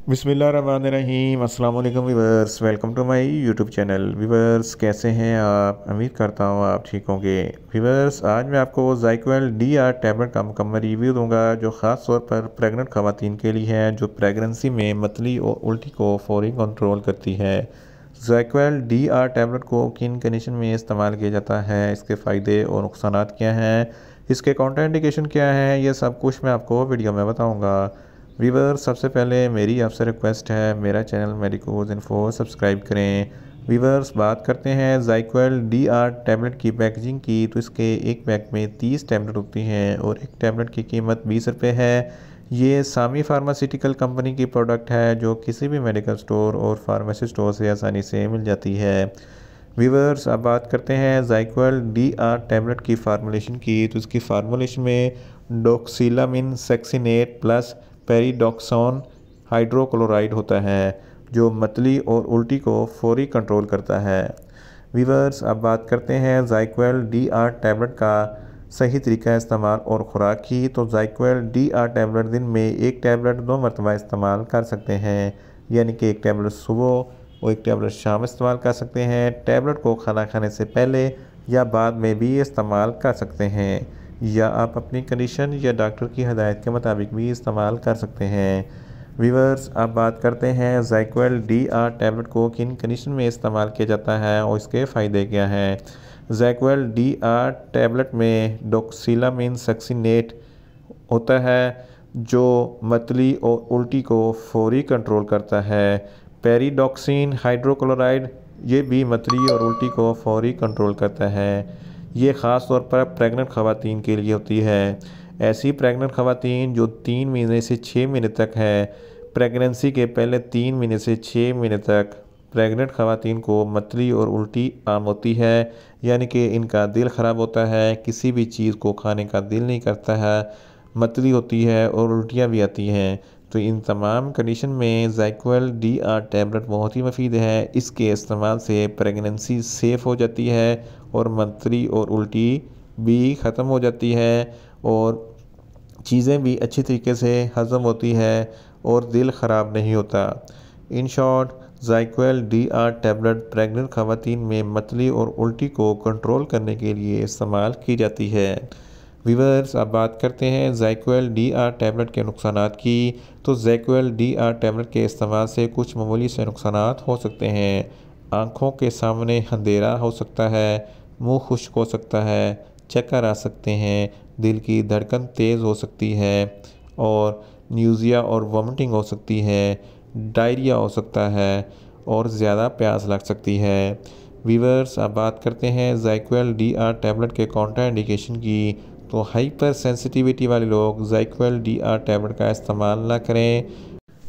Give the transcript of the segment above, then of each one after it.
बिस्मिल्लाहिर्रहमानिर्रहीम। अस्सलाम वालेकुम viewers, welcome to my YouTube channel. Viewers कैसे हैं आप? उम्मीद करता हूँ आप ठीक होंगे। व्यूअर्स आज मैं आपको ज़ाइक्वेल DR टैबलेट का मुकम्मल रिव्यू दूंगा जो ख़ास तौर पर प्रेग्नेंट ख़वातीन के लिए है जो प्रेगनेंसी में मतली और उल्टी को फौरी कंट्रोल करती है। ज़ाइक्वेल DR टैबलेट को किन कंडीशन में इस्तेमाल किया जाता है, इसके फ़ायदे और नुकसानात क्या हैं, इसके काउंटर इंडिकेशन क्या है, ये सब कुछ मैं आपको वीडियो में बताऊँगा। वीवर सबसे पहले मेरी आपसे रिक्वेस्ट है, मेरा चैनल मेडिकोज इन्फो सब्सक्राइब करें। वीवर्स बात करते हैं ज़ाइक्वेल DR टैबलेट की पैकेजिंग की, तो इसके एक पैक में 30 टैबलेट होती हैं और एक टैबलेट की कीमत 20 रुपये है। ये सामी फार्मास्यूटिकल कंपनी की प्रोडक्ट है जो किसी भी मेडिकल स्टोर और फार्मेसी स्टोर से आसानी से मिल जाती है। वीवर्स अब बात करते हैं ज़ाइक्वेल DR टैबलेट की फार्मूलेशन की, तो इसकी फार्मूलेशन में डॉक्सिलामिन सेक्सिनेट प्लस पेरिडॉक्सोन हाइड्रोक्लोराइड होता है जो मतली और उल्टी को फौरी कंट्रोल करता है। वीवर्स अब बात करते हैं ज़ाइक्वेल DR टैबलेट का सही तरीका इस्तेमाल और ख़ुराक की, तो ज़ाइक्वेल DR टैबलेट दिन में एक टैबलेट 2 मरतबा इस्तेमाल कर सकते हैं, यानी कि एक टैबलेट सुबह और एक टैबलेट शाम इस्तेमाल कर सकते हैं। टैबलेट को खाना खाने से पहले या बाद में भी इस्तेमाल कर सकते हैं, या आप अपनी कंडीशन या डॉक्टर की हदायत के मुताबिक भी इस्तेमाल कर सकते हैं। वीवर्स अब बात करते हैं ज़ाइक्वेल DR टैबलेट को किन कंडीशन में इस्तेमाल किया जाता है और इसके फ़ायदे क्या हैं। ज़ाइक्वेल DR टैबलेट में डॉक्सिलामिन सेक्सिनेट होता है जो मतली और उल्टी को फौरी कंट्रोल करता है। पेरिडॉक्सिन हाइड्रोक्लोराइड ये भी मतली और उल्टी को फौरी कंट्रोल करता है। ये ख़ास तौर पर प्रेग्नेंट ख़वातीन के लिए होती है। ऐसी प्रेग्नेंट ख़वातीन जो 3 महीने से 6 महीने तक है, प्रेगनेंसी के पहले 3 महीने से 6 महीने तक प्रेग्नेंट ख़वातीन को मतली और उल्टी आम होती है, यानी कि इनका दिल ख़राब होता है, किसी भी चीज़ को खाने का दिल नहीं करता है, मतली होती है और उल्टियाँ भी आती हैं। तो इन तमाम कंडीशन में ज़ाइक्वेल DR टैबलेट बहुत ही मुफीद है। इसके इस्तेमाल से प्रेगनेंसी सेफ़ हो जाती है और मतली और उल्टी भी ख़त्म हो जाती है और चीज़ें भी अच्छी तरीके से हज़म होती है और दिल ख़राब नहीं होता। इन शॉर्ट ज़ाइक्वेल DR टैबलेट प्रेग्नेंट ख़वातीन में मतली और उल्टी को कंट्रोल करने के लिए इस्तेमाल की जाती है। वीवर्स अब बात करते हैं ज़ाइक्वेल DR टैबलेट के नुकसानात की, तो ज़ाइक्वेल DR टैबलेट के इस्तेमाल से कुछ मामूली से नुकसानात हो सकते हैं। आँखों के सामने अंधेरा हो सकता है, मुंह खुश्क हो सकता है, चक्कर आ सकते हैं, दिल की धड़कन तेज़ हो सकती है और न्यूज़िया और वॉमिटिंग हो सकती है, डायरिया हो सकता है और ज़्यादा प्यास लग सकती है। वीवर्स अब बात करते हैं ज़ाइक्वेल DR टैबलेट के काउंटर इंडिकेशन की, तो हाइपर सेंसिटिविटी वाले लोग ज़ाइक्वेल DR टैबलेट का इस्तेमाल ना करें।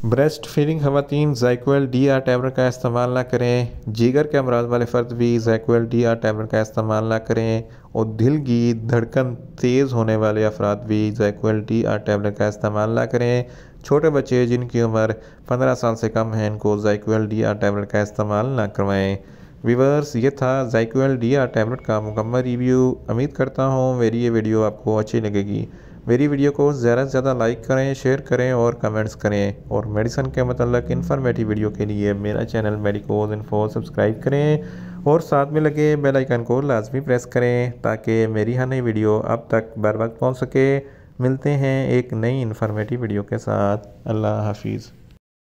ब्रेस्ट फीडिंग ख़वातीन ज़ाइक्वेल DR टैबलेट का इस्तेमाल ना करें। जिगर के अमराज वाले फ़र्द भी ज़ाइक्वेल DR टैबलेट का इस्तेमाल ना करें और दिल की धड़कन तेज़ होने वाले अफराद भी ज़ाइक्वेल DR टैबलेट का इस्तेमाल ना करें। छोटे बच्चे जिनकी उम्र 15 साल से कम है इनको ज़ाइक्वेल DR टैबलेट का इस्तेमाल ना करवाएँ। वीवर्स ये था ज़ाइक्वेल DR टैबलेट का मुकम्मल रिव्यू। उम्मीद करता हूँ मेरी ये वीडियो आपको अच्छी लगेगी। मेरी वीडियो को ज़्यादा से ज़्यादा लाइक करें, शेयर करें और कमेंट्स करें, और मेडिसिन के मतलब इन्फॉर्मेटिव वीडियो के लिए मेरा चैनल मेडिकोज इन्फो सब्सक्राइब करें और साथ में लगे बेल आइकन को लाजमी प्रेस करें ताकि मेरी हर नई वीडियो अब तक बर वक्त पहुँच सके। मिलते हैं एक नई इन्फॉर्मेटिव वीडियो के साथ। अल्लाह हाफिज़।